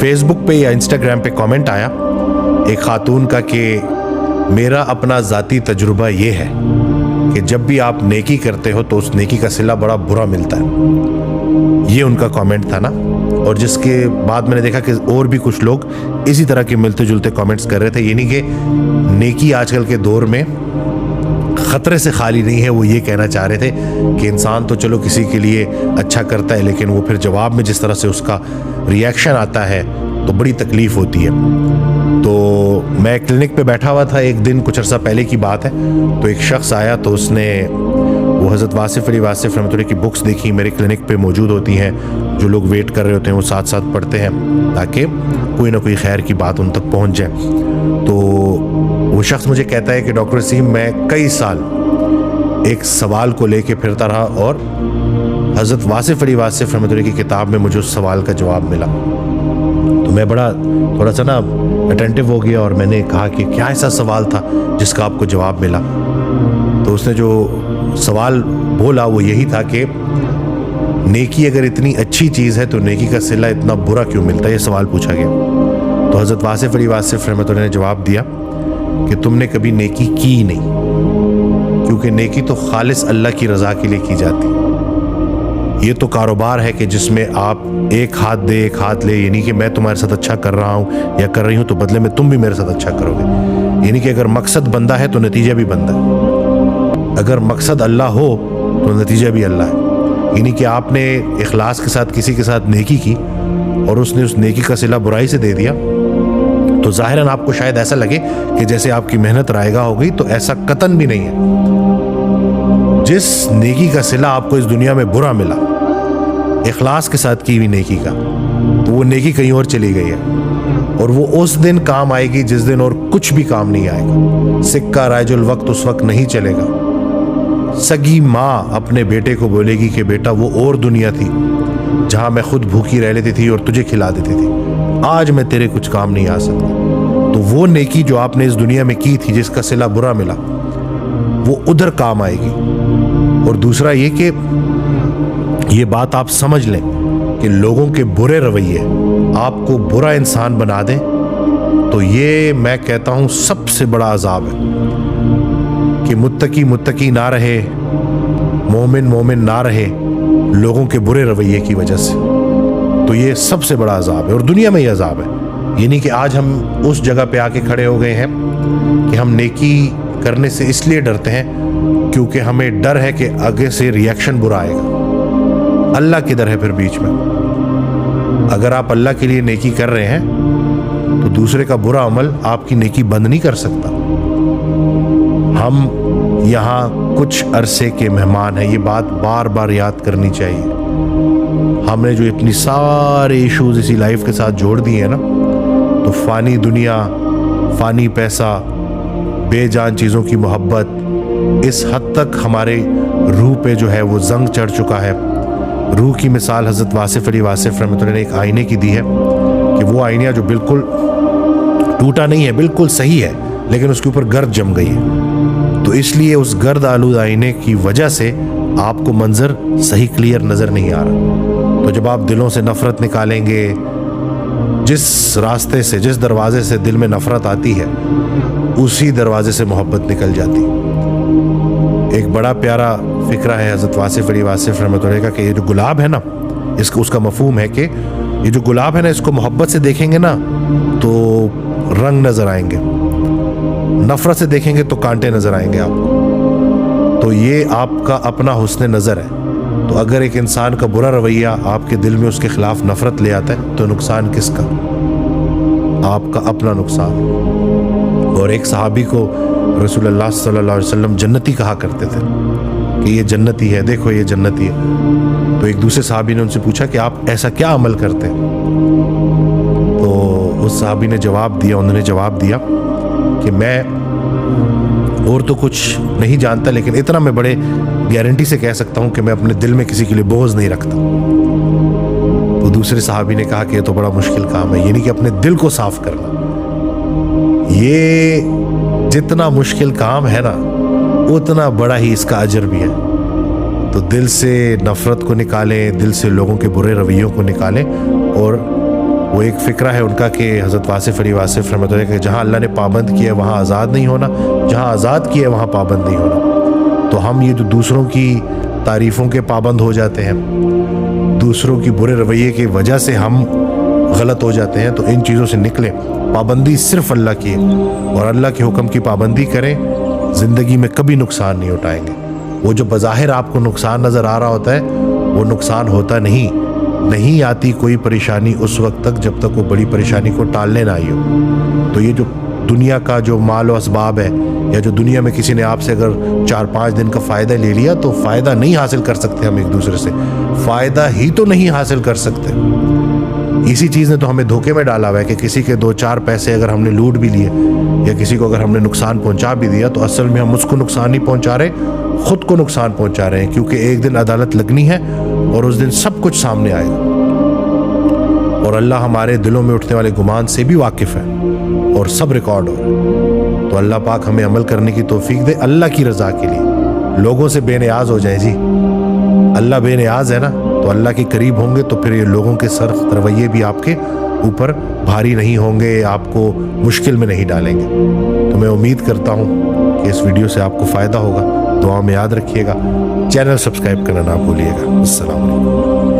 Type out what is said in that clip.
Face بک پہ یا Instagram پہ کامنٹ آیا ایک خاتون کا کہ میرا اپنا ذاتی تجربہ یہ ہے کہ جب بھی آپ نیکی کرتے ہو تو اس نیکی کا صلہ بڑا برا ملتا ہے. یہ ان کا کامنٹ تھا نا. اور جس کے بعد میں نے دیکھا کہ اور بھی کچھ لوگ اسی طرح کے ملتے جلتے کامنٹس کر رہے تھے. یعنی کہ نیکی آج کل کے دور میں خطرے سے خالی نہیں ہے. وہ یہ کہنا چاہ رہے تھے کہ انسان تو چلو کسی کے لیے اچھا کرتا ہے لیکن وہ پھر جواب میں جس طرح سے اس کا ریاکشن آتا ہے تو بڑی تکلیف ہوتی ہے. تو میں کلینک پہ بیٹھا ہوا تھا ایک دن, کچھ عرصہ پہلے کی بات ہے, تو ایک شخص آیا تو اس نے وہ حضرت واصف علی واصف رحمۃ اللہ کی بکس دیکھی, میرے کلینک پہ موجود ہوتی ہیں, جو لوگ ویٹ کر رہے ہوتے ہیں وہ ساتھ ساتھ پڑھتے ہیں تاکہ کوئی نہ کوئی خیر کی بات ان تک پہنچ جائے. تو وہ شخص مجھے کہتا ہے کہ ڈاکٹر وسیم میں کئی سال ایک سوال کو لے کے پھرتا رہا اور حضرت واصف علی واصف رحمۃ اللہ کی کتاب میں مجھے اس سوال کا جواب ملا. تو میں بڑا تھوڑا سا نا اٹینٹیو ہو گیا اور میں نے کہا کہ کیا ایسا سوال تھا جس کا آپ کو جواب ملا. تو اس نے جو سوال بولا وہ یہی تھا کہ نیکی اگر اتنی اچھی چیز ہے تو نیکی کا صلہ اتنا برا کیوں ملتا ہے, یہ سوال پوچھا گیا. تو حضرت واصف علی واصف رحمۃ اللہ نے جواب دیا کہ تم نے کبھی نیکی کی نہیں, کیونکہ نیکی تو خالص اللہ کی رضا کے لیے کی جاتی. یہ تو کاروبار ہے کہ جس میں آپ ایک ہاتھ دے ایک ہاتھ لے, یعنی کہ میں تمہارے ساتھ اچھا کر رہا ہوں یا کر رہی ہوں تو بدلے میں تم بھی میرے ساتھ اچھا کرو گے. یعنی کہ اگر مقصد بندہ ہے تو نتیجہ بھی بندہ ہے, اگر مقصد اللہ ہو تو نتیجہ بھی اللہ ہے. یعنی کہ آپ نے اخلاص کے ساتھ کسی کے ساتھ نیکی کی اور اس نے اس نیکی کا صلہ برائی سے دے دیا تو ظاہراً آپ کو شاید ایسا لگے کہ جیسے آپ کی محنت رائگاں ہو گئی, تو ایسا قطعاً بھی نہیں ہے. جس نیکی کا صلہ آپ کو اس دنیا میں برا ملا اخلاص کے ساتھ کی ہوئی نیکی کا, تو وہ نیکی کہیں اور چلی گئی ہے اور وہ اس دن کام آئے گی جس دن اور کچھ بھی کام نہیں آئے گا. سکہ رائج الوقت اس وقت نہیں چلے گا. سگی ماں اپنے بیٹے کو بولے گی کہ بیٹا وہ اور دنیا تھی جہاں میں خود بھوکی رہ لیتی تھی اور تجھے کھلا دیتی تھی, آج میں تیرے کچھ کام نہیں آ سکتا. تو وہ نیکی جو آپ نے اس دنیا میں کی تھی جس کا صلہ برا ملا وہ ادھر کام آئے گی. اور دوسرا یہ کہ یہ بات آپ سمجھ لیں کہ لوگوں کے برے رویے آپ کو برا انسان بنا دیں تو یہ میں کہتا ہوں سب سے بڑا عذاب ہے. کہ متقی نہ رہے, مومن نہ رہے لوگوں کے برے رویے کی وجہ سے, تو یہ سب سے بڑا عذاب ہے اور دنیا میں یہ عذاب ہے. یعنی کہ آج ہم اس جگہ پہ آ کے کھڑے ہو گئے ہیں کہ ہم نیکی کرنے سے اس لیے ڈرتے ہیں کیونکہ ہمیں ڈر ہے کہ آگے سے ریاکشن برا آئے گا. اللہ کدھر ہے پھر بیچ میں؟ اگر آپ اللہ کے لیے نیکی کر رہے ہیں تو دوسرے کا برا عمل آپ کی نیکی بند نہیں کر سکتا. ہم یہاں کچھ عرصے کے مہمان ہیں, یہ بات بار بار یاد کرنی چاہیے. ہم نے جو اتنی سارے ایشوز اسی لائف کے ساتھ جوڑ دیے ہیں نا, تو فانی دنیا, فانی پیسہ, بے جان چیزوں کی محبت اس حد تک ہمارے روح پہ جو ہے وہ زنگ چڑھ چکا ہے. روح کی مثال حضرت واصف علی واصف رحمۃ اللہ نے ایک آئینے کی دی ہے کہ وہ آئینہ جو بالکل ٹوٹا نہیں ہے, بالکل صحیح ہے, لیکن اس کے اوپر گرد جم گئی ہے. تو اس لیے اس گرد آلود آئینے کی وجہ سے آپ کو منظر صحیح کلیئر نظر نہیں آ رہا. تو جب آپ دلوں سے نفرت نکالیں گے, جس راستے سے, جس دروازے سے دل میں نفرت آتی ہے اسی دروازے سے محبت نکل جاتی. ایک بڑا پیارا فکرہ ہے حضرت واصف علی واصف رحمۃ اللہ کا کہ یہ جو گلاب ہے نا, اس کا مفہوم ہے کہ یہ جو گلاب ہے نا, اس کو محبت سے دیکھیں گے نا تو رنگ نظر آئیں گے, نفرت سے دیکھیں گے تو کانٹے نظر آئیں گے آپ کو. تو یہ آپ کا اپنا حسن نظر ہے. تو اگر ایک انسان کا برا رویہ آپ کے دل میں اس کے خلاف نفرت لے آتا ہے تو نقصان کس کا؟ آپ کا اپنا نقصان. اور ایک صحابی کو رسول اللہ صلی اللہ علیہ وسلم جنتی کہا کرتے تھے کہ یہ جنتی ہے, دیکھو یہ جنتی ہے. تو ایک دوسرے صحابی نے ان سے پوچھا کہ آپ ایسا کیا عمل کرتے ہیں؟ تو اس صحابی نے جواب دیا, انہوں نے جواب دیا کہ میں اور تو کچھ نہیں جانتا, لیکن اتنا میں بڑے گارنٹی سے کہہ سکتا ہوں کہ میں اپنے دل میں کسی کے لیے بغض نہیں رکھتا. تو دوسرے صحابی نے کہا کہ یہ تو بڑا مشکل کام ہے, یعنی کہ اپنے دل کو صاف کرنا. یہ جتنا مشکل کام ہے نا اتنا بڑا ہی اس کا اجر بھی ہے. تو دل سے نفرت کو نکالیں, دل سے لوگوں کے برے رویوں کو نکالیں اور وہ ایک فکرہ ہے ان کا کہ حضرت واصف علی واصف رحمۃ اللہ کہ جہاں اللہ نے پابند کیا ہے وہاں آزاد نہیں ہونا، جہاں آزاد کیا ہے وہاں پابند نہیں ہونا۔ تو ہم یہ جو دوسروں کی تعریفوں کے پابند ہو جاتے ہیں، دوسروں کی برے رویے کی وجہ سے ہم غلط ہو جاتے ہیں، تو ان چیزوں سے نکلیں، پابندی صرف اللہ کی ہے، اور اللہ کے حکم کی پابندی کریں، زندگی میں کبھی نقصان نہیں اٹھائیں گے۔ وہ جو بظاہر آپ کو نقصان نظر آ رہا ہوتا ہے وہ نقصان ہوتا نہیں آتی کوئی پریشانی اس وقت تک جب تک وہ بڑی پریشانی کو ٹالنے نہ آئی ہو۔ تو یہ جو دنیا کا جو مال و اسباب ہے، یا جو دنیا میں کسی نے آپ سے اگر 4-5 دن کا فائدہ لے لیا، تو فائدہ نہیں حاصل کر سکتے ہم ایک دوسرے سے، فائدہ ہی تو نہیں حاصل کر سکتے۔ اسی چیز نے تو ہمیں دھوکے میں ڈالا ہوا ہے کہ کسی کے 2-4 پیسے اگر ہم نے لوٹ بھی لیے یا کسی کو اگر ہم نے نقصان پہنچا بھی دیا، تو اصل میں ہم اس کو نقصان نہیں پہنچا رہے، خود کو نقصان پہنچا رہے ہیں، کیونکہ ایک دن عدالت لگنی ہے اور اس دن سب کچھ سامنے آئے گا، اور اللہ ہمارے دلوں میں اٹھنے والے گمان سے بھی واقف ہے اور سب ریکارڈ ہو رہا ہے۔ تو اللہ پاک ہمیں عمل کرنے کی توفیق دے اللہ کی رضا کے لیے، لوگوں سے بے نیاز ہو جائیں۔ جی اللہ بے نیاز ہے نا، تو اللہ کے قریب ہوں گے تو پھر یہ لوگوں کے سخت رویے بھی آپ کے اوپر بھاری نہیں ہوں گے، آپ کو مشکل میں نہیں ڈالیں گے۔ تو میں امید کرتا ہوں کہ اس ویڈیو سے آپ کو فائدہ ہوگا، دعا میں یاد رکھیے گا، چینل سبسکرائب کرنا نہ بھولیے گا۔ السلام علیکم۔